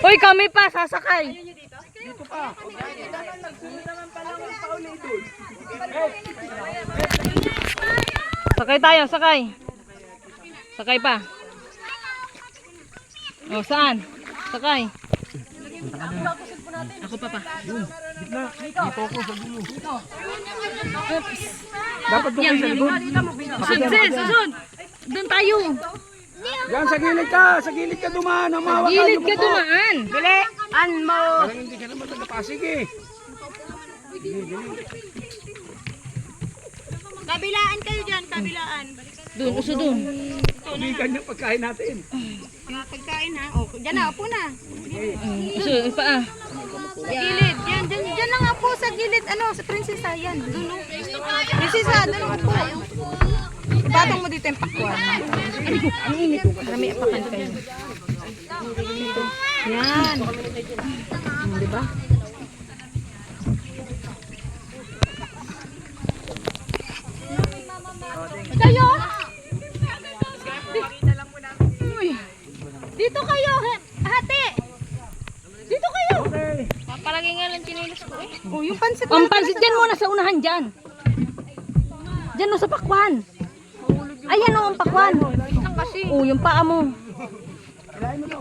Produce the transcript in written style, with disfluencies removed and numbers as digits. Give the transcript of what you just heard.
Uy, kami pa, sasakay. Dito pa. Sakay tayo, sakay. Sakay pa. O, saan? Sakay. Ako pa. Gitna. Dito ako sa dulo. Dapat doon kayo sa likod. Susun. Doon tayo. Yan, sa gilid ka. Sa gilid ka dumaan. Amawa Gilid ka dumaan. Bili, an mo. Parang hindi ka naman tagapasig eh. Kabilaan kayo dyan, kabilaan. Doon, uso doon. Tubigan yung pagkain natin. Yung pagkain ha. O, dyan na, upo na. Uso, pa. Sa gilid, yan, dyan na nga po sa gilid, ano, sa prinsesa, yan. Doon, no? Prinsesa, doon upo. Batong mo dito yung pakwan. Ang init. Marami apakan kayo. Yan. Diba? Kayo? Uy. Dito kayo, hati. Dito kayo. Palagi nga lang chinilis ko eh. Oh, yung pansit. Ang pansit dyan muna sa unahan dyan. Dyan o sa pakwan. Ayan o ang pakwan. Kasi. O yung paa mo. Kailangan mo to.